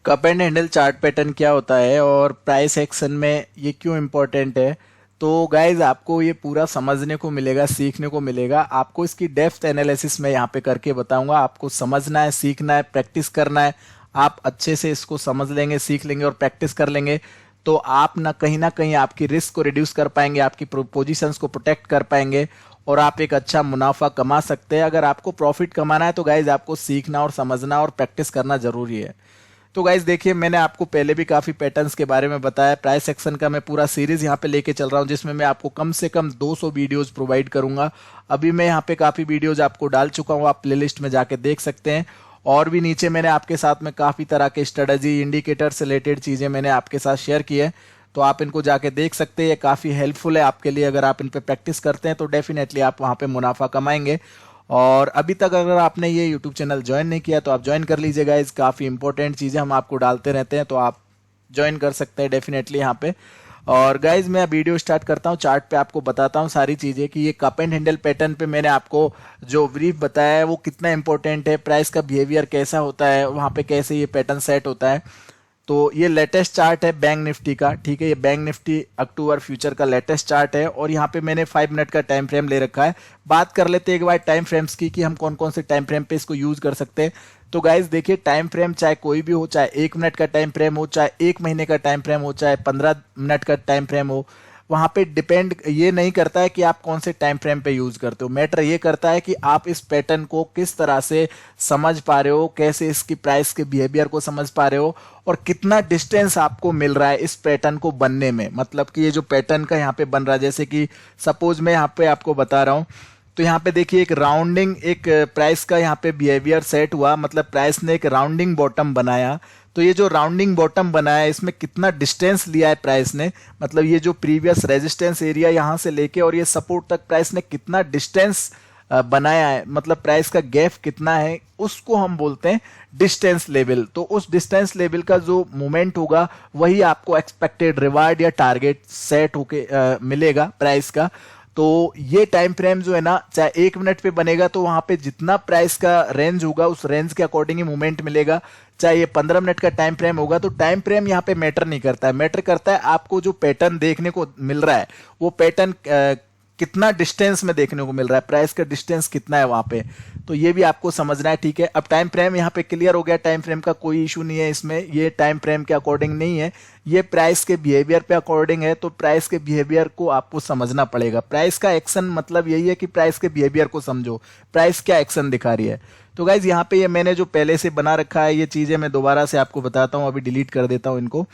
Cup and handle chart pattern क्या होता है और प्राइस एक्शन में ये क्यों इम्पोर्टेंट है। तो गाइज आपको ये पूरा समझने को मिलेगा, सीखने को मिलेगा। आपको इसकी डेप्थ एनालिसिस मैं यहाँ पे करके बताऊंगा। आपको समझना है, सीखना है, प्रैक्टिस करना है। आप अच्छे से इसको समझ लेंगे, सीख लेंगे और प्रैक्टिस कर लेंगे तो आप ना कहीं आपकी रिस्क को रिड्यूस कर पाएंगे, आपकी पोजीशंस को प्रोटेक्ट कर पाएंगे और आप एक अच्छा मुनाफा कमा सकते हैं। अगर आपको प्रॉफिट कमाना है तो गाइज आपको सीखना और समझना और प्रैक्टिस करना जरूरी है। तो गाइज देखिए, मैंने आपको पहले भी काफी पैटर्न्स के बारे में बताया। प्राइस सेक्शन का मैं पूरा सीरीज यहाँ पे लेके चल रहा हूँ जिसमें मैं आपको कम से कम 200 वीडियोस प्रोवाइड करूंगा। अभी मैं यहाँ पे काफी वीडियोज आपको डाल चुका हूँ, आप प्लेलिस्ट में जाके देख सकते हैं। और भी नीचे मैंने आपके साथ में काफी तरह के स्ट्रेटजी, इंडिकेटर से रिलेटेड चीजें मैंने आपके साथ शेयर की है, तो आप इनको जाके देख सकते हैं। ये काफी हेल्पफुल है आपके लिए। अगर आप इन पे प्रैक्टिस करते हैं तो डेफिनेटली आप वहां पे मुनाफा कमाएंगे। और अभी तक अगर आपने ये यूट्यूब चैनल ज्वाइन नहीं किया तो आप ज्वाइन कर लीजिएगा। इस काफ़ी इंपॉर्टेंट चीज़ें हम आपको डालते रहते हैं, तो आप ज्वाइन कर सकते हैं डेफिनेटली यहाँ पे। और गाइज मैं वीडियो स्टार्ट करता हूँ, चार्ट पे आपको बताता हूँ सारी चीज़ें कि ये कप एंड हैंडल पैटर्न पे मैंने आपको जो ब्रीफ बताया है वो कितना इंपॉर्टेंट है, प्राइस का बिहेवियर कैसा होता है, वहाँ पे कैसे ये पैटर्न सेट होता है। तो ये लेटेस्ट चार्ट है बैंक निफ्टी का, ठीक है। ये बैंक निफ्टी अक्टूबर फ्यूचर का लेटेस्ट चार्ट है और यहाँ पे मैंने 5 मिनट का टाइम फ्रेम ले रखा है। बात कर लेते हैं एक बार टाइम फ्रेम्स की कि हम कौन कौन से टाइम फ्रेम पे इसको यूज कर सकते हैं। तो गाइज देखिए, टाइम फ्रेम चाहे कोई भी हो, चाहे 1 मिनट का टाइम फ्रेम हो, चाहे 1 महीने का टाइम फ्रेम हो, चाहे 15 मिनट का टाइम फ्रेम हो, वहां पे डिपेंड ये नहीं करता है कि आप कौन से टाइम फ्रेम पे यूज करते हो। मैटर ये करता है कि आप इस पैटर्न को किस तरह से समझ पा रहे हो, कैसे इसकी प्राइस के बिहेवियर को समझ पा रहे हो और कितना डिस्टेंस आपको मिल रहा है इस पैटर्न को बनने में। मतलब कि ये जो पैटर्न का यहाँ पे बन रहा है, जैसे कि सपोज मैं यहाँ पे आपको बता रहा हूँ, तो यहाँ पे देखिए एक राउंडिंग, एक प्राइस का यहाँ पे बिहेवियर सेट हुआ, मतलब प्राइस ने एक राउंडिंग बॉटम बनाया। तो ये जो राउंडिंग बॉटम बनाया है इसमें कितना डिस्टेंस लिया है प्राइस ने, मतलब ये जो प्रीवियस रेजिस्टेंस एरिया यहाँ से लेके और ये सपोर्ट तक प्राइस ने कितना डिस्टेंस बनाया है, मतलब प्राइस का गैप कितना है, उसको हम बोलते हैं डिस्टेंस लेवल। तो उस डिस्टेंस लेवल का जो मूवमेंट होगा वही आपको एक्सपेक्टेड रिवार्ड या टारगेट सेट होके मिलेगा प्राइस का। तो ये टाइम फ्रेम जो है ना, चाहे 1 मिनट पे बनेगा तो वहां पे जितना प्राइस का रेंज होगा उस रेंज के अकॉर्डिंग ही मूवमेंट मिलेगा। चाहे ये 15 मिनट का टाइम फ्रेम होगा, तो टाइम फ्रेम यहाँ पे मैटर नहीं करता है। मैटर करता है आपको जो पैटर्न देखने को मिल रहा है वो पैटर्न कितना डिस्टेंस में देखने को मिल रहा है, प्राइस का डिस्टेंस कितना है वहां पे। तो ये भी आपको समझना है, ठीक है। अब टाइम फ्रेम यहाँ पे क्लियर हो गया, टाइम फ्रेम का कोई इशू नहीं है इसमें, ये टाइम फ्रेम के अकॉर्डिंग नहीं है, ये प्राइस के बिहेवियर पे अकॉर्डिंग है। तो प्राइस के बिहेवियर को आपको समझना पड़ेगा। प्राइस का एक्शन मतलब यही है कि प्राइस के बिहेवियर को समझो, प्राइस क्या एक्शन दिखा रही है। तो गाइज यहाँ पे ये मैंने जो पहले से बना रखा है ये चीजें मैं दोबारा से आपको बताता हूँ, अभी डिलीट कर देता हूँ इनको।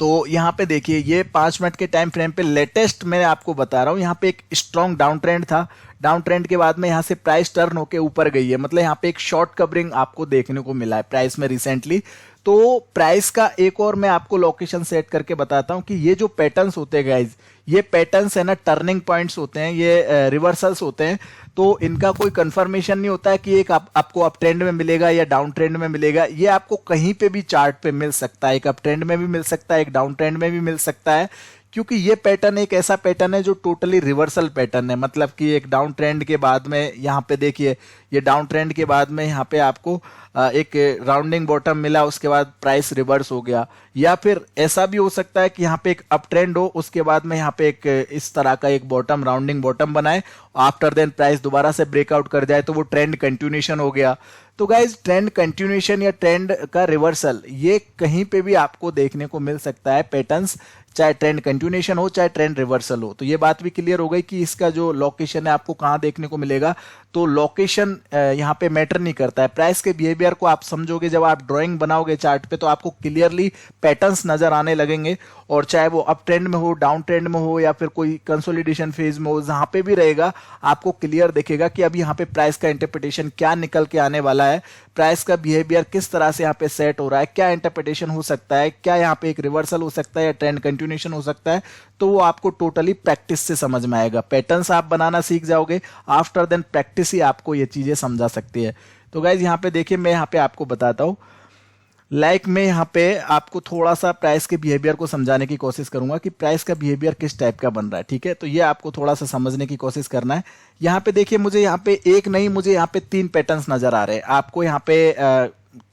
तो यहाँ पे देखिए, ये 5 मिनट के टाइम फ्रेम पे लेटेस्ट मैं आपको बता रहा हूँ, यहाँ पे एक स्ट्रॉन्ग डाउन ट्रेंड था। डाउन ट्रेंड के बाद में यहाँ से प्राइस टर्न होके ऊपर गई है, मतलब यहाँ पे एक शॉर्ट कवरिंग आपको देखने को मिला है प्राइस में रिसेंटली। तो प्राइस का एक और मैं आपको लोकेशन सेट करके बताता हूँ कि ये जो पैटर्न्स होते हैं गाइज, ये पैटर्न्स है ना, टर्निंग पॉइंट्स होते हैं, ये रिवर्सल्स होते हैं। तो इनका कोई कंफर्मेशन नहीं होता है कि एक आपको अप ट्रेंड में मिलेगा या डाउन ट्रेंड में मिलेगा। ये आपको कहीं पे भी चार्ट पे मिल सकता है, एक अप ट्रेंड में भी मिल सकता है, एक डाउन ट्रेंड में भी मिल सकता है। क्योंकि ये पैटर्न एक ऐसा पैटर्न है जो टोटली रिवर्सल पैटर्न है, मतलब कि एक डाउन ट्रेंड के बाद में यहाँ पे देखिए, ये डाउन ट्रेंड के बाद में यहाँ पे आपको एक राउंडिंग बॉटम मिला, उसके बाद प्राइस रिवर्स हो गया। या फिर ऐसा भी हो सकता है कि यहाँ पे एक अप ट्रेंड हो, उसके बाद में यहाँ पे एक इस तरह का एक बॉटम, राउंडिंग बॉटम बनाए, आफ्टर देन प्राइस दोबारा से ब्रेकआउट कर जाए, तो वो ट्रेंड कंटिन्यूएशन हो गया। तो गाइज ट्रेंड कंटिन्यूएशन या ट्रेंड का रिवर्सल ये कहीं पे भी आपको देखने को मिल सकता है पैटर्न्स, चाहे ट्रेंड कंटिन्यूएशन हो चाहे ट्रेंड रिवर्सल हो। तो ये बात भी क्लियर हो गई कि इसका जो लोकेशन है आपको कहां देखने को मिलेगा। तो लोकेशन यहाँ पे मैटर नहीं करता है। प्राइस के बिहेवियर को आप समझोगे, जब आप ड्राइंग बनाओगे चार्ट पे तो आपको क्लियरली पैटर्न्स नजर आने लगेंगे। और चाहे वो अप ट्रेंड में हो, डाउन ट्रेंड में हो या फिर कोई कंसोलिडेशन फेज में हो, जहां पे भी रहेगा आपको क्लियर दिखेगा कि अब यहाँ पे प्राइस का इंटरप्रिटेशन क्या निकल के आने वाला है, प्राइस का बिहेवियर किस तरह से यहाँ पे सेट हो रहा है, क्या इंटरप्रिटेशन हो सकता है, क्या यहाँ पे एक रिवर्सल हो सकता है या ट्रेंड कंटिन्यूएशन हो सकता है। तो वो आपको टोटली प्रैक्टिस से समझ में आएगा। पैटर्न्स आप बनाना सीख जाओगे, आफ्टर देन प्रैक्टिस ही आपको ये चीजें समझा सकती है। तो गाइज यहाँ पे देखिए, मैं यहाँ पे आपको बताता हूँ, मैं यहाँ पे आपको थोड़ा सा प्राइस के बिहेवियर को समझाने की कोशिश करूंगा कि प्राइस का बिहेवियर किस टाइप का बन रहा है, ठीक है। तो ये आपको थोड़ा सा समझने की कोशिश करना है। यहाँ पे देखिए, मुझे यहाँ पे एक नहीं, मुझे यहाँ पे 3 पैटर्न्स नजर आ रहे हैं। आपको यहाँ पे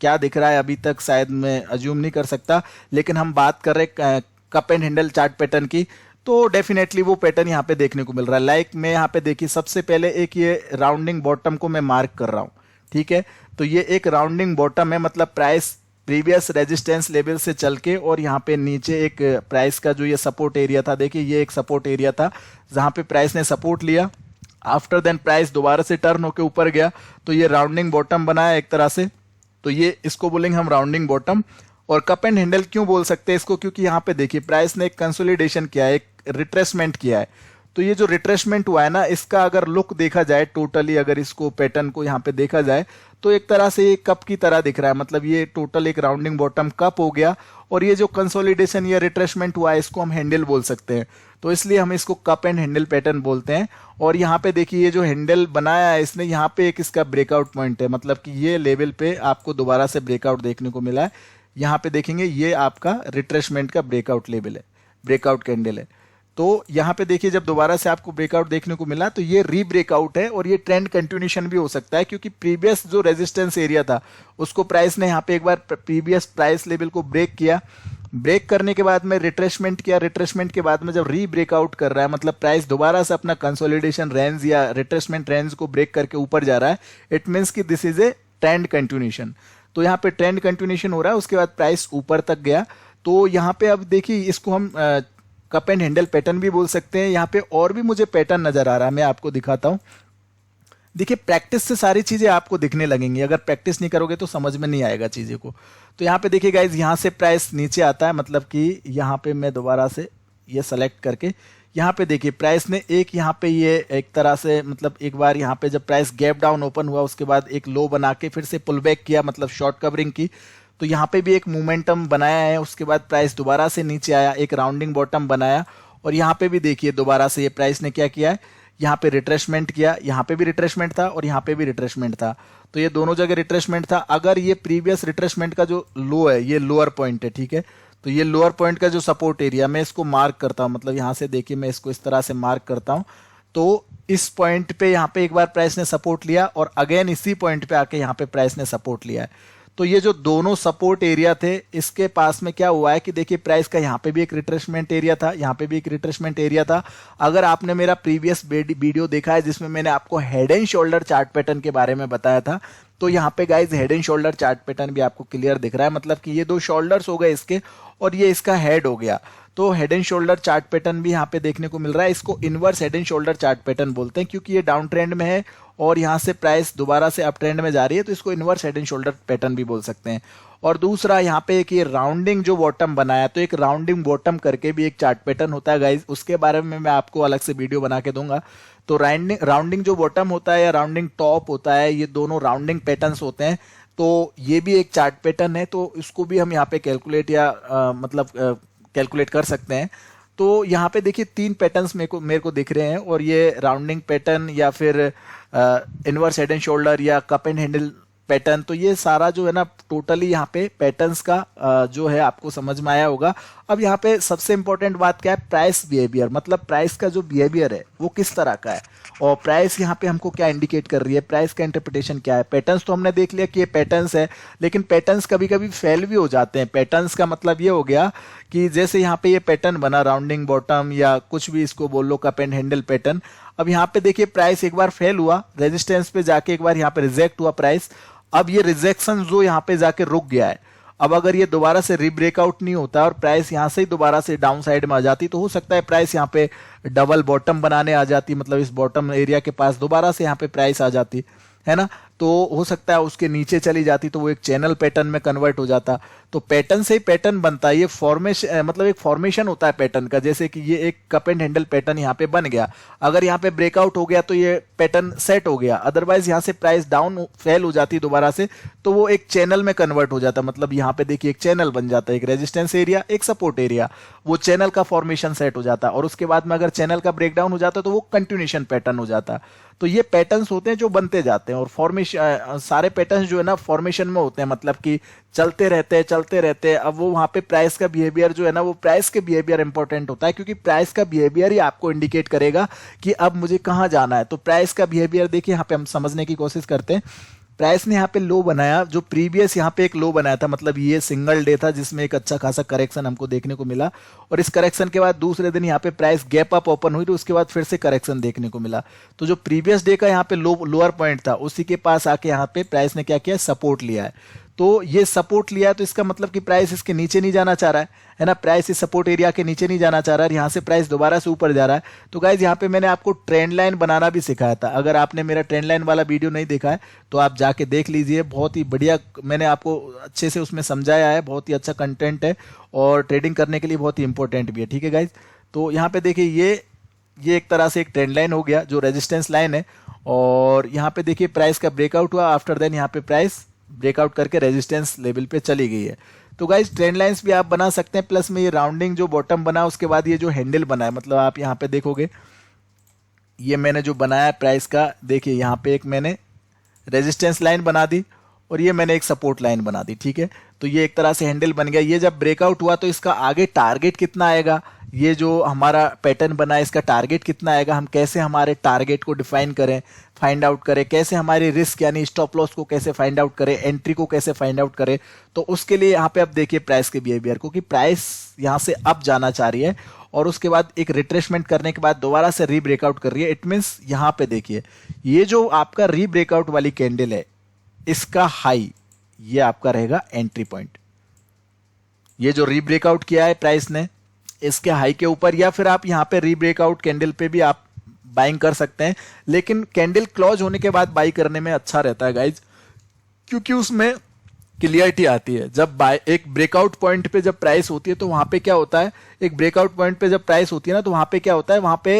क्या दिख रहा है अभी तक शायद मैं अज्यूम नहीं कर सकता, लेकिन हम बात कर रहे cup and handle chart pattern की, तो डेफिनेटली वो पैटर्न यहाँ पे देखने को मिल रहा है। लाइक मैं यहाँ पे देखिए सबसे पहले एक ये राउंडिंग बॉटम को मैं मार्क कर रहा हूँ, ठीक है। तो ये एक राउंडिंग बॉटम है, मतलब प्राइस प्रीवियस रेजिस्टेंस लेवल से चल के और यहाँ पे नीचे एक प्राइस का जो ये सपोर्ट एरिया था, देखिए ये एक सपोर्ट एरिया था जहाँ पे प्राइस ने सपोर्ट लिया। आफ्टर देन प्राइस दोबारा से टर्न होके ऊपर गया, तो ये राउंडिंग बॉटम बनाया एक तरह से, तो ये इसको बोलेंगे हम राउंडिंग बॉटम। और कप एंड हैंडल क्यों बोल सकते हैं इसको, क्योंकि यहाँ पे देखिए प्राइस ने एक कंसोलिडेशन किया है, एक रिट्रेसमेंट किया है। तो ये जो रिट्रेसमेंट हुआ है ना, इसका अगर लुक देखा जाए टोटली, अगर इसको पैटर्न को यहाँ पे देखा जाए तो एक तरह से ये कप की तरह दिख रहा है, मतलब ये टोटल एक राउंडिंग बॉटम कप हो गया। और ये जो कंसोलिडेशन या रिट्रेसमेंट हुआ है इसको हम हैंडल बोल सकते हैं, तो इसलिए हम इसको कप एंड हैंडल पैटर्न बोलते हैं। और यहाँ पे देखिए ये जो हैंडल बनाया है इसने, यहाँ पे एक इसका ब्रेकआउट पॉइंट है, मतलब कि ये लेवल पे आपको दोबारा से ब्रेकआउट देखने को मिला है। यहाँ पे देखेंगे ये आपका रिट्रेसमेंट का ब्रेकआउट लेवल है, ब्रेकआउट कैंडल है। तो यहाँ पे देखिए जब दोबारा से आपको ब्रेकआउट देखने को मिला तो ये री ब्रेकआउट है, और ये ट्रेंड कंटिन्यूशन भी हो सकता है, क्योंकि प्रीवियस जो रेजिस्टेंस एरिया था उसको प्राइस ने यहाँ पे एक बार प्रीवियस प्राइस लेवल को ब्रेक किया, ब्रेक करने के बाद में रिट्रेसमेंट किया, रिट्रेसमेंट के बाद में जब री ब्रेकआउट कर रहा है, मतलब प्राइस दोबारा से अपना कंसोलिडेशन रेंज या रिट्रेसमेंट रेंज को ब्रेक करके ऊपर जा रहा है, इट मीन्स कि this is a trend continuation. तो यहाँ पे ट्रेंड कंटिन्यूशन हो रहा है, उसके बाद प्राइस ऊपर तक गया। तो यहाँ पे अब देखिए इसको हम कप एंड हैंडल पैटर्न भी बोल सकते हैं। यहाँ पे और भी मुझे पैटर्न नजर आ रहा है, मैं आपको दिखाता हूँ। देखिए प्रैक्टिस से सारी चीजें आपको दिखने लगेंगी, अगर प्रैक्टिस नहीं करोगे तो समझ में नहीं आएगा चीजें को। तो यहाँ पे देखिए गाइज, यहाँ से प्राइस नीचे आता है, मतलब कि यहाँ पे मैं दोबारा से ये सेलेक्ट करके यहाँ पे देखिए प्राइस ने एक यहाँ पे ये एक तरह से, मतलब एक बार यहाँ पे जब प्राइस गैप डाउन ओपन हुआ उसके बाद एक लो बना के फिर से पुल बैक किया, मतलब शॉर्ट कवरिंग की। तो यहाँ पे भी एक मोमेंटम बनाया है, उसके बाद प्राइस दोबारा से नीचे आया, एक राउंडिंग बॉटम बनाया। और यहाँ पे भी देखिए दोबारा से ये प्राइस ने क्या किया है, यहाँ पे रिट्रेसमेंट किया, यहाँ पे भी रिट्रेसमेंट था और यहाँ पे भी रिट्रेसमेंट था, तो ये दोनों जगह रिट्रेसमेंट था। अगर ये प्रीवियस रिट्रेसमेंट का जो लो है, ये लोअर पॉइंट है, ठीक है, तो ये लोअर पॉइंट का जो सपोर्ट एरिया, मैं इसको मार्क करता हूँ, मतलब यहाँ से देखिए मैं इसको इस तरह से मार्क करता हूँ। तो इस पॉइंट पे यहाँ पे एक बार प्राइस ने सपोर्ट लिया और अगेन इसी पॉइंट पे आके यहाँ पे प्राइस ने सपोर्ट लिया है। तो ये जो दोनों सपोर्ट एरिया थे, इसके पास में क्या हुआ है कि देखिए प्राइस का यहाँ पे भी एक रिट्रेसमेंट एरिया था, यहाँ पे भी एक रिट्रेसमेंट एरिया था। अगर आपने मेरा प्रीवियस वीडियो देखा है जिसमें मैंने आपको head and shoulder chart pattern के बारे में बताया था, तो यहाँ पे guys head and shoulder chart pattern भी आपको क्लियर दिख रहा है, मतलब कि ये दो शोल्डर्स हो गए इसके और ये इसका हेड हो गया। तो head and shoulder chart pattern भी यहाँ पे देखने को मिल रहा है। इसको inverse head and shoulder chart pattern बोलते हैं, क्योंकि ये डाउन ट्रेंड में है और यहाँ से प्राइस दोबारा से अप ट्रेंड में जा रही है, तो इसको inverse head and shoulder pattern भी बोल सकते हैं। और दूसरा यहाँ पे एक ये राउंडिंग जो बॉटम बनाया, तो एक राउंडिंग बॉटम करके भी एक चार्ट पैटर्न होता है गाइज, उसके बारे में मैं आपको अलग से वीडियो बना के दूंगा। तो राउंडिंग जो बॉटम होता है या राउंडिंग टॉप होता है, ये दोनों राउंडिंग पैटर्न्स होते हैं। तो ये भी एक चार्ट पैटर्न है, तो इसको भी हम यहाँ पे कैलकुलेट या मतलब कैलकुलेट कर सकते हैं। तो यहाँ पे देखिए तीन पैटर्न्स मेरे को दिख रहे हैं, और ये राउंडिंग पैटर्न या फिर इनवर्स हेड एंड शोल्डर या कप एंड हैंडल पैटर्न, तो ये सारा जो है ना टोटली यहाँ पे पैटर्न्स का जो है आपको समझ में आया होगा। अब यहाँ पे सबसे इंपॉर्टेंट बात क्या है, प्राइस बिहेवियर, मतलब प्राइस का जो बिहेवियर है वो किस तरह का है और प्राइस यहाँ पे हमको क्या इंडिकेट कर रही है, प्राइस का इंटरप्रिटेशन क्या है। पैटर्न्स तो हमने देख लिया कि ये पैटर्न्स है, लेकिन पैटर्न्स कभी कभी फेल भी हो जाते हैं। पैटर्न्स का मतलब ये हो गया कि जैसे यहाँ पे ये पैटर्न बना राउंडिंग बॉटम या कुछ भी इसको बोल लो, कप एंड हैंडल पैटर्न। अब यहाँ पे देखिए प्राइस एक बार फेल हुआ, रेजिस्टेंस पे जाके एक बार यहाँ पे रिजेक्ट हुआ प्राइस। अब ये रिजेक्शन जो यहाँ पे जाके रुक गया है, अब अगर ये दोबारा से रीब्रेकआउट नहीं होता और प्राइस यहाँ से ही दोबारा से डाउन साइड में आ जाती, तो हो सकता है प्राइस यहाँ पे डबल बॉटम बनाने आ जाती, मतलब इस बॉटम एरिया के पास दोबारा से यहाँ पे प्राइस आ जाती है ना। तो हो सकता है उसके नीचे चली जाती तो वो एक चैनल पैटर्न में कन्वर्ट हो जाता। तो पैटर्न से ही पैटर्न बनता है, ये फॉर्मेशन मतलब एक फॉर्मेशन होता है पैटर्न का। जैसे कि ये एक कप एंड हैंडल पैटर्न यहाँ पे बन गया, अगर यहाँ पे ब्रेकआउट हो गया तो ये पैटर्न सेट हो गया, अदरवाइज यहाँ से प्राइस डाउन फेल हो जाती दोबारा से तो वो एक चैनल में कन्वर्ट हो जाता। मतलब यहाँ पे देखिए एक चैनल बन जाता है, एक रेजिस्टेंस एरिया एक सपोर्ट एरिया, वो चैनल का फॉर्मेशन सेट हो जाता। और उसके बाद में अगर चैनल का ब्रेकडाउन हो जाता तो वो कंटिन्यूएशन पैटर्न हो जाता। तो ये पैटर्न्स होते हैं जो बनते जाते हैं, और फॉर्मेशन सारे पैटर्न्स जो है ना फॉर्मेशन में होते हैं, मतलब कि चलते रहते हैं। अब वो वहां पे प्राइस का बिहेवियर जो है ना, वो प्राइस के बिहेवियर इंपॉर्टेंट होता है, क्योंकि प्राइस का बिहेवियर ही आपको इंडिकेट करेगा कि अब मुझे कहां जाना है। तो प्राइस का बिहेवियर देखिए यहाँ पे हम समझने की कोशिश करते हैं। प्राइस ने यहाँ पे लो बनाया, जो प्रीवियस यहाँ पे एक लो बनाया था, मतलब ये सिंगल डे था जिसमें एक अच्छा खासा करेक्शन हमको देखने को मिला, और इस करेक्शन के बाद दूसरे दिन यहाँ पे प्राइस गैप अप ओपन हुई, तो उसके बाद फिर से करेक्शन देखने को मिला। तो जो प्रीवियस डे का यहाँ पे लोअर पॉइंट था उसी के पास आके यहाँ पे प्राइस ने क्या किया, सपोर्ट लिया है। तो ये सपोर्ट लिया है, तो इसका मतलब कि प्राइस इसके नीचे नहीं जाना चाह रहा है ना, प्राइस इस सपोर्ट एरिया के नीचे नहीं जाना चाह रहा है, यहाँ से प्राइस दोबारा से ऊपर जा रहा है। तो गाइज यहाँ पे मैंने आपको ट्रेंड लाइन बनाना भी सिखाया था, अगर आपने मेरा ट्रेंड लाइन वाला वीडियो नहीं देखा है तो आप जाके देख लीजिए, बहुत ही बढ़िया मैंने आपको अच्छे से उसमें समझाया है, बहुत ही अच्छा कंटेंट है और ट्रेडिंग करने के लिए बहुत ही इंपॉर्टेंट भी है। ठीक है गाइज, तो यहाँ पे देखिए ये एक तरह से एक ट्रेंड लाइन हो गया जो रेजिस्टेंस लाइन है, और यहाँ पे देखिए प्राइस का ब्रेकआउट हुआ, आफ्टर देन यहाँ पे प्राइस ब्रेकआउट करके रेजिस्टेंस लेवल पे चली गई है। तो गाइज ट्रेंड लाइंस भी आप बना सकते हैं, प्लस में ये राउंडिंग जो बॉटम बना उसके बाद ये जो हैंडल बना है, मतलब आप यहाँ पे देखोगे ये मैंने जो बनाया प्राइस का, देखिए यहाँ पे एक मैंने रेजिस्टेंस लाइन बना दी और ये मैंने एक सपोर्ट लाइन बना दी। ठीक है, तो ये एक तरह से हैंडल बन गया। ये जब ब्रेकआउट हुआ तो इसका आगे टारगेट कितना आएगा, ये जो हमारा पैटर्न बना है इसका टारगेट कितना आएगा, हम कैसे हमारे टारगेट को डिफाइन करें, फाइंड आउट करें, कैसे हमारे रिस्क यानी स्टॉप लॉस को कैसे फाइंड आउट करें, एंट्री को कैसे फाइंड आउट करें। तो उसके लिए यहाँ पे आप देखिए प्राइस के बिहेवियर को, कि प्राइस यहाँ से अप जाना चाह रही है और उसके बाद एक रिट्रेसमेंट करने के बाद दोबारा से री ब्रेकआउट कर रही है। इट मीन्स यहाँ पे देखिए ये जो आपका री ब्रेकआउट वाली कैंडल है इसका हाई ये आपका रहेगा एंट्री पॉइंट। ये जो री ब्रेकआउट किया है प्राइस ने इसके हाई के ऊपर, या फिर आप यहाँ पे री ब्रेकआउट कैंडल पे भी आप बाइंग कर सकते हैं, लेकिन कैंडल क्लोज होने के बाद बाई करने में अच्छा रहता है गाइज, क्योंकि उसमें क्लियरिटी आती है। जब एक ब्रेकआउट पॉइंट पे जब प्राइस होती है तो वहां पे क्या होता है, एक ब्रेकआउट पॉइंट पे जब प्राइस होती है ना तो वहां पे क्या होता है, वहां पे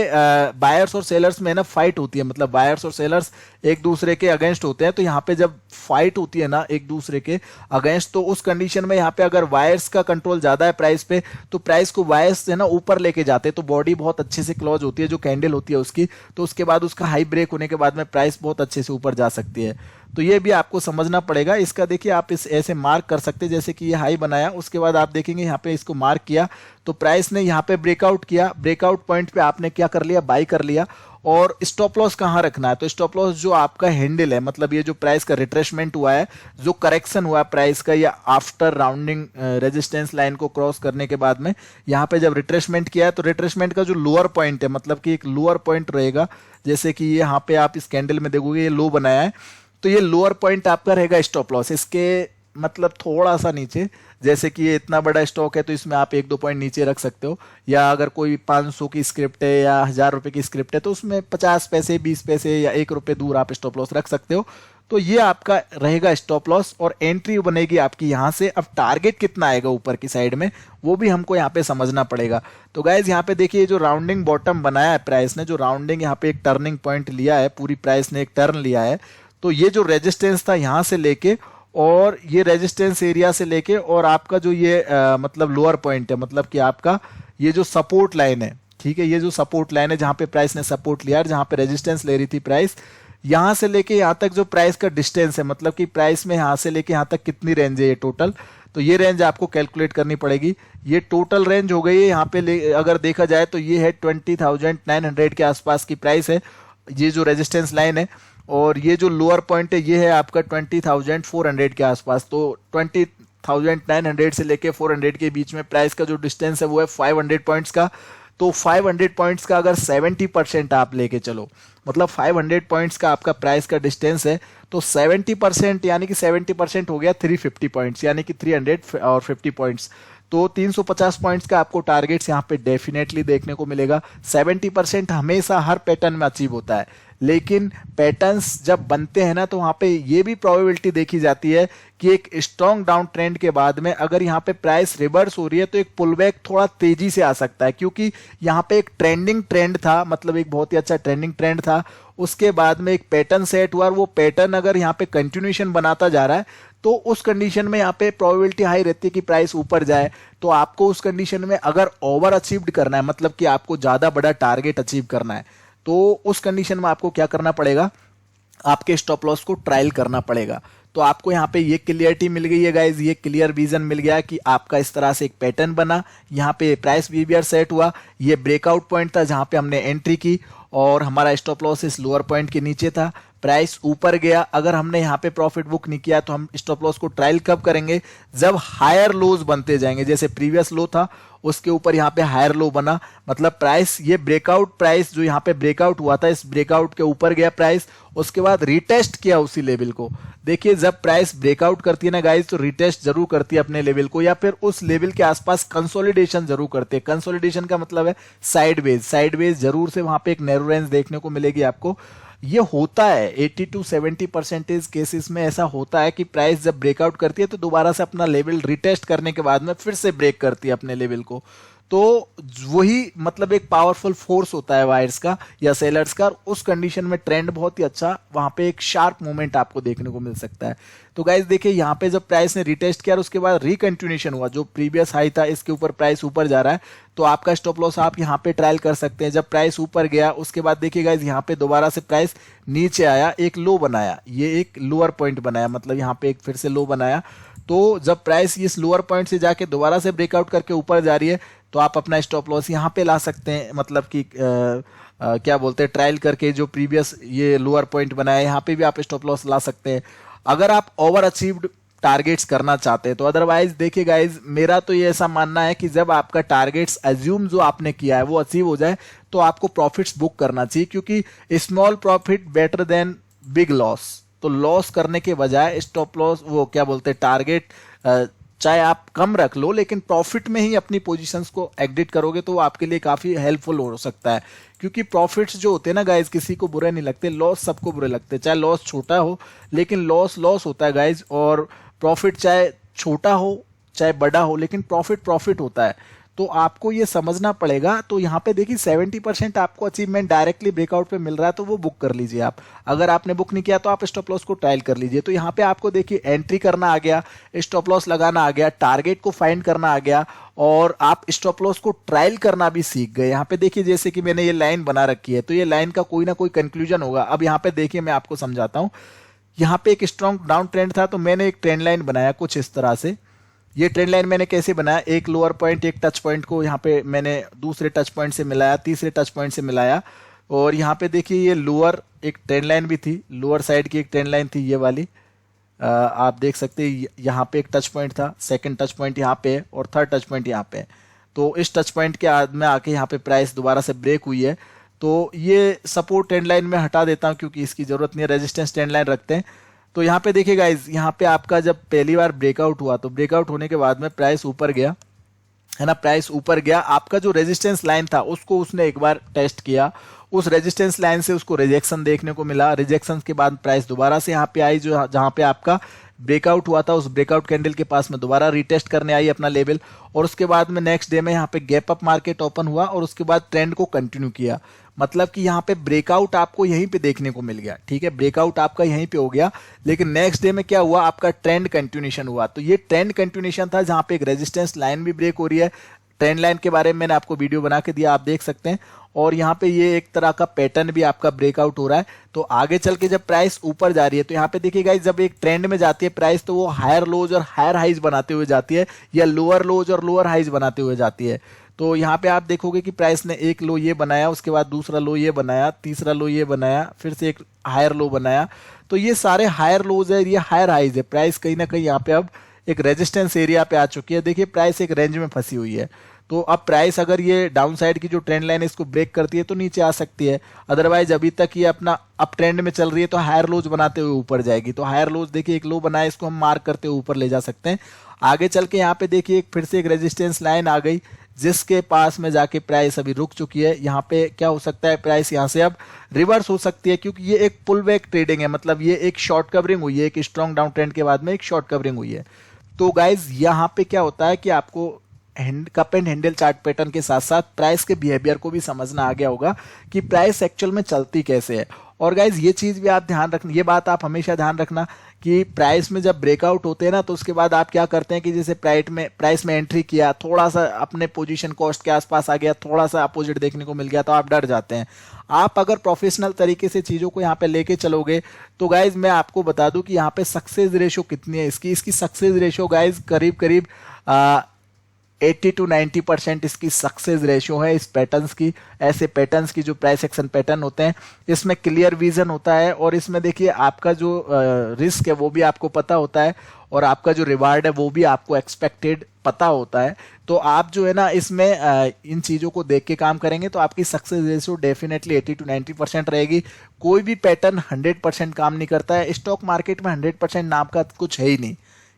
बायर्स और सेलर्स में ना फाइट होती है, मतलब बायर्स और सेलर्स एक दूसरे के अगेंस्ट होते हैं। तो यहाँ पे जब फाइट होती है ना एक दूसरे के अगेंस्ट, तो उस कंडीशन में यहाँ पे अगर वायर्स का कंट्रोल ज्यादा है प्राइस पे तो प्राइस को वायर्स से ना ऊपर लेके जाते हैं, तो बॉडी बहुत अच्छे से क्लोज होती है जो कैंडल होती है उसकी, तो उसके बाद उसका हाई ब्रेक होने के बाद में प्राइस बहुत अच्छे से ऊपर जा सकती है। तो ये भी आपको समझना पड़ेगा। इसका देखिए आप इस ऐसे मार्क कर सकते हैं, जैसे कि ये हाई बनाया उसके बाद आप देखेंगे यहाँ पे इसको मार्क किया तो प्राइस ने यहाँ पे ब्रेकआउट किया, ब्रेकआउट पॉइंट पे आपने क्या कर लिया, बाई कर लिया। और स्टॉप लॉस कहाँ रखना है, तो स्टॉप लॉस जो आपका हैंडल है, मतलब ये जो प्राइस का रिट्रेसमेंट हुआ है, जो करेक्शन हुआ है प्राइस का, या आफ्टर राउंडिंग रेजिस्टेंस लाइन को क्रॉस करने के बाद में यहाँ पे जब रिट्रेसमेंट किया है तो रिट्रेसमेंट का जो लोअर पॉइंट है, मतलब कि एक लोअर पॉइंट रहेगा, जैसे कि यहाँ पे आप इस कैंडल में देखोगे ये लो बनाया है, तो ये लोअर पॉइंट आपका रहेगा स्टॉप लॉस, इसके मतलब थोड़ा सा नीचे, जैसे कि ये इतना बड़ा स्टॉक है तो इसमें आप 1-2 पॉइंट नीचे रख सकते हो, या अगर कोई 500 की स्क्रिप्ट है या 1000 रुपए की स्क्रिप्ट है तो उसमें 50 पैसे 20 पैसे या 1 रुपए दूर आप स्टॉप लॉस रख सकते हो। तो ये आपका रहेगा स्टॉप लॉस और एंट्री बनेगी आपकी यहाँ से। अब टारगेट कितना आएगा ऊपर की साइड में वो भी हमको यहाँ पे समझना पड़ेगा। तो गाइज यहाँ पे देखिए जो राउंडिंग बॉटम बनाया है प्राइस ने, जो राउंडिंग यहाँ पे एक टर्निंग पॉइंट लिया है, पूरी प्राइस ने एक टर्न लिया है, तो ये जो रेजिस्टेंस था यहाँ से लेके और ये रेजिस्टेंस एरिया से लेके और आपका जो ये मतलब लोअर पॉइंट है, मतलब कि आपका ये जो सपोर्ट लाइन है, ठीक है, ये जो सपोर्ट लाइन है जहां पे प्राइस ने सपोर्ट लिया, जहां पे रेजिस्टेंस ले रही थी प्राइस, यहां से लेके यहां तक जो प्राइस का डिस्टेंस है, मतलब कि प्राइस में यहां से लेके यहां तक कितनी रेंज है ये टोटल, तो ये रेंज आपको कैलकुलेट करनी पड़ेगी। ये टोटल रेंज हो गई है यहाँ पे अगर देखा जाए तो ये है 20,900 के आसपास की प्राइस है, ये जो रेजिस्टेंस लाइन है, और ये जो लोअर पॉइंट है ये है आपका 20,400 के आसपास। तो 20,900 से लेके 400 के बीच में प्राइस का जो डिस्टेंस है वो है 500 पॉइंट्स का। तो 500 पॉइंट्स का अगर 70% आप लेके चलो, मतलब 500 पॉइंट्स का आपका प्राइस का डिस्टेंस है, तो 70% यानी कि 70% हो गया 350 पॉइंट्स, यानी कि 350 पॉइंट्स। तो 350 पॉइंट्स का आपको टारगेट्स यहाँ पे डेफिनेटली देखने को मिलेगा। 70% हमेशा हर पैटर्न में अचीव होता है, लेकिन पैटर्न्स जब बनते हैं ना तो वहां पे ये भी प्रोबेबिलिटी देखी जाती है कि एक स्ट्रॉन्ग डाउन ट्रेंड के बाद में अगर यहाँ पे प्राइस रिवर्स हो रही है तो एक पुलबैक थोड़ा तेजी से आ सकता है, क्योंकि यहाँ पे एक ट्रेंडिंग ट्रेंड था, मतलब एक बहुत ही अच्छा ट्रेंडिंग ट्रेंड था, उसके बाद में एक पैटर्न सेट हुआ और वो पैटर्न अगर यहाँ पे कंटिन्यूएशन बनाता जा रहा है तो उस कंडीशन में यहाँ पे प्रोबेबिलिटी हाई रहती है कि प्राइस ऊपर जाए। तो आपको उस कंडीशन में अगर ओवर अचीव्ड करना है, मतलब कि आपको ज्यादा बड़ा टारगेट अचीव करना है, तो उस कंडीशन में आपको क्या करना पड़ेगा, आपके स्टॉप लॉस को ट्रायल करना पड़ेगा। तो आपको यहाँ पे ये क्लियरिटी मिल गई है गाइज, ये क्लियर विजन मिल गया कि आपका इस तरह से एक पैटर्न बना, यहाँ पे प्राइस बिहेवियर सेट हुआ, ये ब्रेकआउट पॉइंट था जहां पे हमने एंट्री की और हमारा स्टॉप लॉस इस लोअर पॉइंट के नीचे था, प्राइस ऊपर गया, अगर हमने यहाँ पे प्रॉफिट बुक नहीं किया तो हम स्टॉप लॉस को ट्रायल कब करेंगे, जब हायर लोज बनते जाएंगे। जैसे प्रीवियस लो था उसके ऊपर यहाँ पे हायर लो बना, मतलब प्राइस ये ब्रेकआउट प्राइस जो यहाँ पे ब्रेकआउट हुआ था, इस ब्रेकआउट के ऊपर गया प्राइस, उसके बाद रिटेस्ट किया उसी लेवल को। देखिए जब प्राइस ब्रेकआउट करती है ना गाइस, तो रिटेस्ट जरूर करती है अपने लेवल को, या फिर उस लेवल के आसपास कंसोलिडेशन जरूर करते हैं। कंसोलिडेशन का मतलब है साइडवेज, साइडवेज जरूर से वहां पे एक नैरो रेंज देखने को मिलेगी आपको। ये होता है 80 to 70% केसेस में ऐसा होता है कि प्राइस जब ब्रेकआउट करती है तो दोबारा से अपना लेवल रिटेस्ट करने के बाद में फिर से ब्रेक करती है अपने लेवल को। तो वही मतलब एक पावरफुल फोर्स होता है बायर्स का या सेलर्स का, उस कंडीशन में ट्रेंड बहुत ही अच्छा, वहां पे एक शार्प मूवमेंट आपको देखने को मिल सकता है। तो गाइस देखिए यहाँ पे जब प्राइस ने रिटेस्ट किया और उसके बाद रिकंटिन्यूएशन हुआ, जो प्रीवियस हाई था इसके ऊपर प्राइस ऊपर जा रहा है, तो आपका स्टॉप लॉस आप यहाँ पे ट्रायल कर सकते हैं। जब प्राइस ऊपर गया उसके बाद देखिए गाइस यहाँ पे दोबारा से प्राइस नीचे आया, एक लो बनाया, ये एक लोअर पॉइंट बनाया, मतलब यहाँ पे एक फिर से लो बनाया। तो जब प्राइस इस लोअर पॉइंट से जाके दोबारा से ब्रेकआउट करके ऊपर जा रही है तो आप अपना स्टॉप लॉस यहाँ पे ला सकते हैं, मतलब कि क्या बोलते हैं ट्रायल करके जो प्रीवियस ये लोअर पॉइंट बनाया यहाँ पे भी आप स्टॉप लॉस ला सकते हैं, अगर आप ओवर अचीव्ड टारगेट्स करना चाहते हैं तो। अदरवाइज देखिए गाइज मेरा तो ये ऐसा मानना है कि जब आपका टारगेट्स अज्यूम जो आपने किया है वो अचीव हो जाए तो आपको प्रॉफिट्स बुक करना चाहिए, क्योंकि small profit better than big loss. तो लॉस करने के बजाय स्टॉप लॉस वो क्या बोलते हैं टारगेट चाहे आप कम रख लो लेकिन प्रॉफिट में ही अपनी पोजीशंस को एग्जिट करोगे तो वो आपके लिए काफी हेल्पफुल हो सकता है। क्योंकि प्रॉफिट्स जो होते हैं ना गाइज किसी को बुरे नहीं लगते, लॉस सबको बुरे लगते हैं, चाहे लॉस छोटा हो लेकिन लॉस लॉस होता है गाइज, और प्रॉफिट चाहे छोटा हो चाहे बड़ा हो लेकिन प्रॉफिट प्रॉफिट होता है। तो आपको ये समझना पड़ेगा। तो यहाँ पे देखिए 70% आपको अचीवमेंट डायरेक्टली ब्रेकआउट पे मिल रहा है तो वो बुक कर लीजिए आप। अगर आपने बुक नहीं किया तो आप स्टॉप लॉस को ट्रायल कर लीजिए। तो यहाँ पे आपको देखिए एंट्री करना आ गया, स्टॉप लॉस लगाना आ गया, टारगेट को फाइंड करना आ गया, और आप स्टॉप लॉस को ट्रायल करना भी सीख गए। यहाँ पे देखिए जैसे कि मैंने ये लाइन बना रखी है तो ये लाइन का कोई ना कोई कंक्लूजन होगा। अब यहाँ पे देखिए मैं आपको समझाता हूँ। यहाँ पे एक स्ट्रॉन्ग डाउन ट्रेंड था तो मैंने एक ट्रेंड लाइन बनाया कुछ इस तरह से। ये ट्रेंड लाइन मैंने कैसे बनाया, एक लोअर पॉइंट एक टच पॉइंट को यहाँ पे मैंने दूसरे टच पॉइंट से मिलाया, तीसरे टच पॉइंट से मिलाया, और यहाँ पे देखिए ये लोअर एक ट्रेंड लाइन भी थी, लोअर साइड की एक ट्रेंड लाइन थी ये वाली, आप देख सकते हैं यहाँ पे एक टच पॉइंट था, सेकंड टच पॉइंट यहाँ पे है और थर्ड टच पॉइंट यहाँ पे है। तो इस टच पॉइंट के बाद में आके यहाँ पे प्राइस दोबारा से ब्रेक हुई है। तो ये सपोर्ट ट्रेंड लाइन में हटा देता हूँ क्योंकि इसकी जरूरत नहीं है, रेजिस्टेंस ट्रेंड लाइन रखते हैं। तो यहाँ पे देखिए गाइज यहाँ पे आपका जब पहली बार ब्रेकआउट हुआ तो ब्रेकआउट होने के बाद में प्राइस ऊपर गया है ना, प्राइस ऊपर गया, आपका जो रेजिस्टेंस लाइन था उसको उसने एक बार टेस्ट किया, उस रेजिस्टेंस लाइन से उसको रिजेक्शन देखने को मिला, रिजेक्शन के बाद प्राइस दोबारा से यहाँ पे आई, जो जहाँ पे आपका ब्रेकआउट हुआ था उस ब्रेकआउट कैंडल के पास में दोबारा रीटेस्ट करने आई अपना लेवल, और उसके बाद में नेक्स्ट डे में यहाँ पे गैप अप मार्केट ओपन हुआ और उसके बाद ट्रेंड को कंटिन्यू किया। मतलब कि यहाँ पे ब्रेकआउट आपको यहीं पे देखने को मिल गया, ठीक है, ब्रेकआउट आपका यहीं पे हो गया, लेकिन नेक्स्ट डे में क्या हुआ, आपका ट्रेंड कंटिन्यूएशन हुआ। तो ये ट्रेंड कंटिन्यूएशन था जहाँ पे एक रेजिस्टेंस लाइन भी ब्रेक हो रही है। ट्रेंड लाइन के बारे में मैंने आपको वीडियो बना के दिया, आप देख सकते हैं, और यहाँ पे ये एक तरह का पैटर्न भी आपका ब्रेकआउट हो रहा है। तो आगे चल के जब प्राइस ऊपर जा रही है तो यहाँ पे देखिए गाइस जब एक ट्रेंड में जाती है प्राइस तो वो हायर लोज और हायर हाइज बनाते हुए जाती है, या लोअर लोज और लोअर हाइज बनाते हुए जाती है। तो यहाँ पे आप देखोगे कि प्राइस ने एक लो ये बनाया, उसके बाद दूसरा लो ये बनाया, तीसरा लो ये बनाया, फिर से एक हायर लो बनाया। तो ये सारे हायर लोज है, ये हायर हाइज है। प्राइस कहीं ना कहीं यहाँ पे अब एक रेजिस्टेंस एरिया पे आ चुकी है। देखिए प्राइस एक रेंज में फंसी हुई है। तो अब प्राइस अगर ये डाउन साइड की जो ट्रेंड लाइन है इसको ब्रेक करती है तो नीचे आ सकती है, अदरवाइज अभी तक ये अपना अप ट्रेंड में चल रही है तो हायर लोज बनाते हुए ऊपर जाएगी। तो हायर लोज देखिए एक लो बनाया, इसको हम मार्क करते हुए ऊपर ले जा सकते हैं। आगे चल के यहाँ पे देखिए फिर से एक रेजिस्टेंस लाइन आ गई जिसके पास में जाके प्राइस अभी रुक चुकी है। यहाँ पे क्या हो सकता है, प्राइस यहाँ से अब रिवर्स हो सकती है क्योंकि ये एक पुल बैक ट्रेडिंग है, मतलब ये एक शॉर्ट कवरिंग हुई है, एक स्ट्रॉन्ग डाउन ट्रेंड के बाद में एक शॉर्ट कवरिंग हुई है। तो गाइज यहाँ पे क्या होता है कि आपको cup and handle chart pattern के साथ साथ प्राइस के बिहेवियर को भी समझना आ गया होगा कि प्राइस एक्चुअल में चलती कैसे है। और गाइज ये चीज भी आप ध्यान रखना, ये बात आप हमेशा ध्यान रखना कि प्राइस में जब ब्रेकआउट होते हैं ना तो उसके बाद आप क्या करते हैं कि जैसे प्राइस में एंट्री किया, थोड़ा सा अपने पोजीशन कॉस्ट के आसपास आ गया, थोड़ा सा अपोजिट देखने को मिल गया तो आप डर जाते हैं। आप अगर प्रोफेशनल तरीके से चीज़ों को यहाँ पे लेके चलोगे तो गाइज मैं आपको बता दूं कि यहाँ पे सक्सेस रेशो कितनी है इसकी सक्सेस रेशो गाइज करीब करीब 80 to 90% इसकी सक्सेस रेशियो है इस पैटर्न्स की। ऐसे पैटर्न्स की जो प्राइस एक्शन पैटर्न होते हैं इसमें क्लियर विजन होता है, और इसमें देखिए आपका जो रिस्क है वो भी आपको पता होता है, और आपका जो रिवार्ड है वो भी आपको एक्सपेक्टेड पता होता है। तो आप जो है ना इसमें इन चीज़ों को देख के काम करेंगे तो आपकी सक्सेस रेशियो डेफिनेटली 80 to 90% रहेगी। कोई भी पैटर्न 100% काम नहीं करता है। स्टॉक मार्केट में 100% नाम का कुछ है ही नहीं।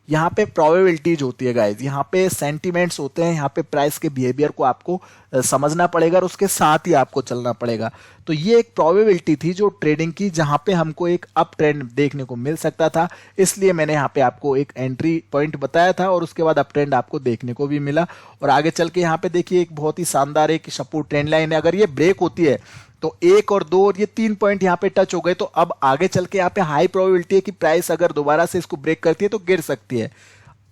यहाँ पे प्रोबेबिलिटीज होती है गाइज, यहाँ पे सेंटिमेंट्स होते हैं, यहाँ पे प्राइस के बिहेवियर को आपको समझना पड़ेगा और उसके साथ ही आपको चलना पड़ेगा। तो ये एक प्रोबेबिलिटी थी जो ट्रेडिंग की, जहाँ पे हमको एक अप ट्रेंड देखने को मिल सकता था, इसलिए मैंने यहाँ पे आपको एक एंट्री पॉइंट बताया था और उसके बाद अप ट्रेंड आपको देखने को भी मिला। और आगे चल के यहाँ पे देखिए एक बहुत ही शानदार एक सपोर्ट ट्रेंड लाइन है। अगर ये ब्रेक होती है तो 1 और 2 और ये 3 पॉइंट यहाँ पे टच हो गए, तो अब आगे चल के यहाँ पे हाई प्रोबेबिलिटी है कि प्राइस अगर दोबारा से इसको ब्रेक करती है तो गिर सकती है।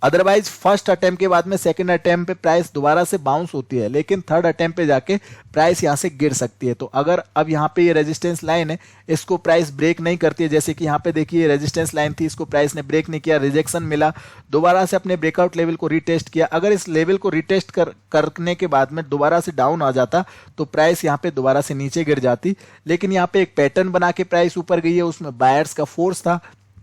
अदरवाइज फर्स्ट अटेम्प्ट के बाद में सेकंड अटेम्प्ट पे प्राइस दोबारा से बाउंस होती है, लेकिन थर्ड अटेम्प्ट पे जाके प्राइस यहाँ से गिर सकती है। तो अगर अब यहाँ पे ये रेजिस्टेंस लाइन है, इसको प्राइस ब्रेक नहीं करती है, जैसे कि यहाँ पे देखिए रेजिस्टेंस लाइन थी, इसको प्राइस ने ब्रेक नहीं किया, रिजेक्शन मिला, दोबारा से अपने ब्रेकआउट लेवल को रिटेस्ट किया। अगर इस लेवल को रिटेस्ट करने के बाद में दोबारा से डाउन आ जाता तो प्राइस यहाँ पे दोबारा से नीचे गिर जाती, लेकिन यहाँ पे एक पैटर्न बना के प्राइस ऊपर गई है, उसमें बायर्स का फोर्स था,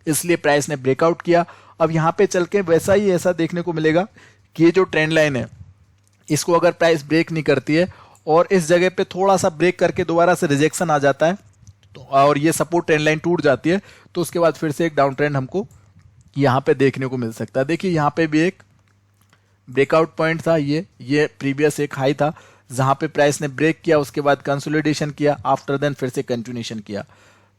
इसलिए प्राइस ने ब्रेकआउट किया। अब यहाँ पे चल के वैसा ही ऐसा देखने को मिलेगा कि ये जो ट्रेंड लाइन है इसको अगर प्राइस ब्रेक नहीं करती है और इस जगह पे थोड़ा सा ब्रेक करके दोबारा से रिजेक्शन आ जाता है तो और ये सपोर्ट ट्रेंड लाइन टूट जाती है, तो उसके बाद फिर से एक डाउन ट्रेंड हमको यहाँ पे देखने को मिल सकता है। देखिए यहाँ पे भी एक ब्रेकआउट पॉइंट था, ये प्रीवियस एक हाई था जहां पे प्राइस ने ब्रेक किया, उसके बाद कंसोलिडेशन किया, आफ्टर देन फिर से कंटिन्यूएशन किया।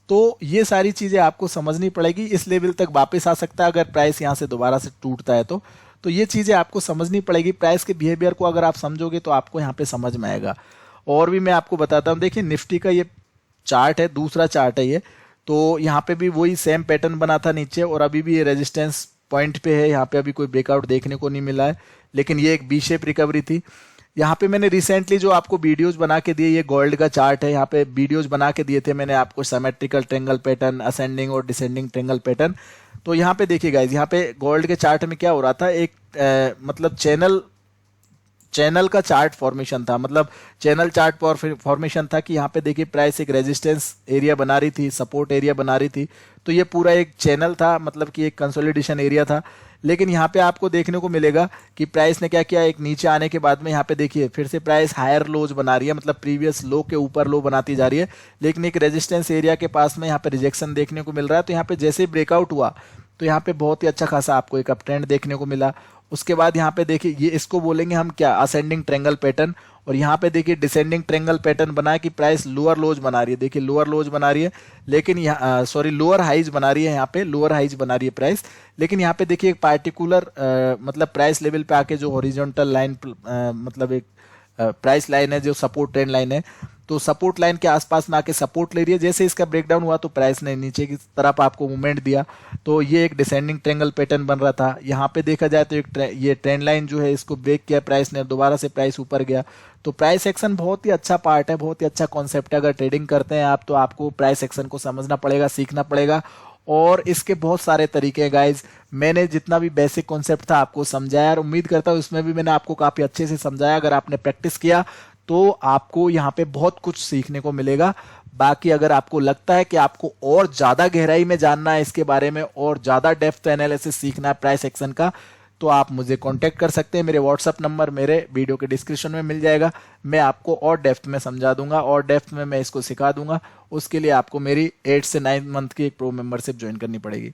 तो ये सारी चीजें आपको समझनी पड़ेगी। इस लेवल तक वापस आ सकता है अगर प्राइस यहाँ से दोबारा से टूटता है तो ये चीजें आपको समझनी पड़ेगी। प्राइस के बिहेवियर को अगर आप समझोगे तो आपको यहाँ पे समझ में आएगा। और भी मैं आपको बताता हूँ, देखिए निफ्टी का ये चार्ट है, दूसरा चार्ट है ये, तो यहाँ पे भी वही सेम पैटर्न बना था नीचे और अभी भी ये रेजिस्टेंस पॉइंट पे है। यहाँ पे अभी कोई ब्रेकआउट देखने को नहीं मिला है, लेकिन ये एक वी शेप रिकवरी थी। यहाँ पे मैंने रिसेंटली जो आपको वीडियोस बना के दिए, ये गोल्ड का चार्ट है, यहाँ पे वीडियोस बना के दिए थे मैंने आपको, सिमेट्रिकल ट्रायंगल पैटर्न, असेंडिंग और डिसेंडिंग ट्रायंगल पैटर्न। तो यहाँ पे देखिए गाइज, यहाँ पे गोल्ड के चार्ट में क्या हो रहा था, एक मतलब चैनल का चार्ट फॉर्मेशन था, मतलब चैनल चार्ट फॉर्मेशन था कि यहाँ पे देखिए प्राइस एक रेजिस्टेंस एरिया बना रही थी, सपोर्ट एरिया बना रही थी, तो ये पूरा एक चैनल था, मतलब कि एक कंसोलिडेशन एरिया था। लेकिन यहाँ पे आपको देखने को मिलेगा कि प्राइस ने क्या किया, एक नीचे आने के बाद में यहाँ पे देखिए फिर से प्राइस हायर लोज बना रही है, मतलब प्रीवियस लो के ऊपर लो बनाती जा रही है, लेकिन एक रेजिस्टेंस एरिया के पास में यहाँ पे रिजेक्शन देखने को मिल रहा है। तो यहाँ पे जैसे ही ब्रेकआउट हुआ तो यहाँ पे बहुत ही अच्छा खासा आपको एक अप ट्रेंड देखने को मिला। उसके बाद यहाँ पे देखिए ये इसको बोलेंगे हम क्या, असेंडिंग ट्रायंगल पैटर्न, और यहाँ पे देखिए डिसेंडिंग ट्रायंगल पैटर्न बना है कि प्राइस लोअर लोज बना रही है। देखिए लोअर लोज बना रही है, लेकिन यहाँ सॉरी लोअर हाइज बना रही है, यहाँ पे लोअर हाइज बना रही है प्राइस, लेकिन यहाँ पे देखिए एक पार्टिकुलर मतलब प्राइस लेवल पे आके जो हॉरिजॉन्टल लाइन मतलब एक प्राइस लाइन है, जो सपोर्ट ट्रेंड लाइन है, तो सपोर्ट लाइन के आसपास में आके सपोर्ट ले रही है। जैसे इसका ब्रेकडाउन हुआ तो प्राइस ने नीचे की तरफ आपको मूवमेंट दिया, तो ये एक डिसेंडिंग ट्रायंगल पैटर्न बन रहा था। यहाँ पे देखा जाए तो ये ट्रेंड लाइन जो है इसको ब्रेक किया प्राइस ने, दोबारा से प्राइस ऊपर गया। तो प्राइस एक्शन बहुत ही अच्छा पार्ट है, बहुत ही अच्छा कॉन्सेप्ट है। अगर ट्रेडिंग करते हैं आप तो आपको प्राइस एक्शन को समझना पड़ेगा, सीखना पड़ेगा, और इसके बहुत सारे तरीके हैं गाइज। मैंने जितना भी बेसिक कॉन्सेप्ट था आपको समझाया और उम्मीद करता हूँ इसमें भी मैंने आपको काफी अच्छे से समझाया। अगर आपने प्रैक्टिस किया तो आपको यहाँ पे बहुत कुछ सीखने को मिलेगा। बाकी अगर आपको लगता है कि आपको और ज्यादा गहराई में जानना है इसके बारे में और ज्यादा डेप्थ एनालिसिस सीखना है प्राइस एक्शन का, तो आप मुझे कांटेक्ट कर सकते हैं। मेरे व्हाट्सअप नंबर मेरे वीडियो के डिस्क्रिप्शन में मिल जाएगा। मैं आपको और डेप्थ में समझा दूंगा और डेप्थ में मैं इसको सिखा दूंगा। उसके लिए आपको मेरी 8 से 9 मंथ की एक प्रो मेंबरशिप ज्वाइन करनी पड़ेगी।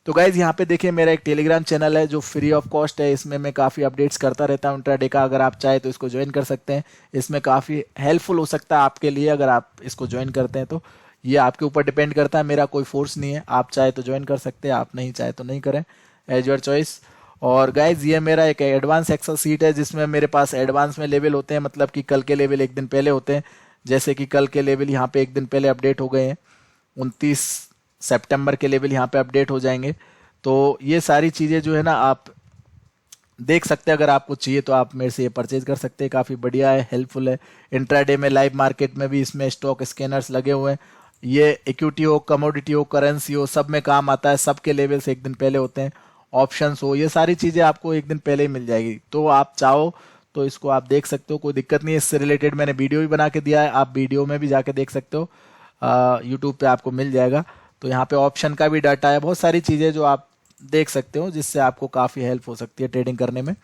तो गाइज यहाँ पे देखिए मेरा एक टेलीग्राम चैनल है जो फ्री ऑफ कॉस्ट है। इसमें मैं काफ़ी अपडेट्स करता रहता हूँ इंट्राडे का। अगर आप चाहे तो इसको ज्वाइन कर सकते हैं। इसमें काफ़ी हेल्पफुल हो सकता है आपके लिए अगर आप इसको ज्वाइन करते हैं तो। ये आपके ऊपर डिपेंड करता है, मेरा कोई फोर्स नहीं है। आप चाहे तो ज्वाइन कर सकते हैं, आप नहीं चाहे तो नहीं करें, एज योर चॉइस। और गाइज ये मेरा एक एडवांस एक्सेल सीट है जिसमें मेरे पास एडवांस में लेवल होते हैं, मतलब कि कल के लेवल एक दिन पहले होते हैं। जैसे कि कल के लेवल यहाँ पे एक दिन पहले अपडेट हो गए हैं, 29 सितंबर के लेवल यहाँ पे अपडेट हो जाएंगे। तो ये सारी चीज़ें जो है ना आप देख सकते हैं। अगर आपको चाहिए तो आप मेरे से ये परचेज कर सकते हैं, काफ़ी बढ़िया है, हेल्पफुल है। इंट्राडे में लाइव मार्केट में भी इसमें स्टॉक स्कैनर्स लगे हुए हैं। ये इक्विटी हो, कमोडिटी हो, करेंसी हो, सब में काम आता है। सबके लेवल से एक दिन पहले होते हैं। ऑप्शंस हो, ये सारी चीज़ें आपको एक दिन पहले ही मिल जाएगी। तो आप चाहो तो इसको आप देख सकते हो, कोई दिक्कत नहीं है। इससे रिलेटेड मैंने वीडियो भी बना के दिया है, आप वीडियो में भी जाके देख सकते हो, यूट्यूब पे आपको मिल जाएगा। तो यहाँ पे ऑप्शन का भी डाटा है, बहुत सारी चीज़ें जो आप देख सकते हो, जिससे आपको काफ़ी हेल्प हो सकती है ट्रेडिंग करने में।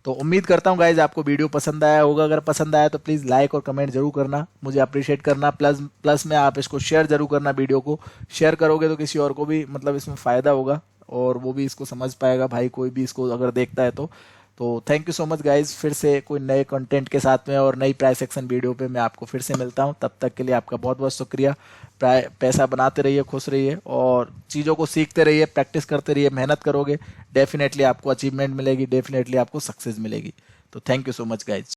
तो उम्मीद करता हूँ गाइज आपको वीडियो पसंद आया होगा। अगर पसंद आया तो प्लीज़ लाइक और कमेंट जरूर करना, मुझे अप्रिशिएट करना। प्लस में आप इसको शेयर जरूर करना, वीडियो को शेयर करोगे तो किसी और को भी मतलब इसमें फ़ायदा होगा और वो भी इसको समझ पाएगा, भाई कोई भी इसको अगर देखता है तो thank you so much guys. फिर से कोई नए कंटेंट के साथ में और नई प्राइस एक्शन वीडियो पे मैं आपको फिर से मिलता हूँ। तब तक के लिए आपका बहुत बहुत शुक्रिया। पैसा बनाते रहिए, खुश रहिए और चीज़ों को सीखते रहिए, प्रैक्टिस करते रहिए। मेहनत करोगे डेफिनेटली आपको अचीवमेंट मिलेगी, डेफिनेटली आपको सक्सेस मिलेगी। तो thank you so much guys.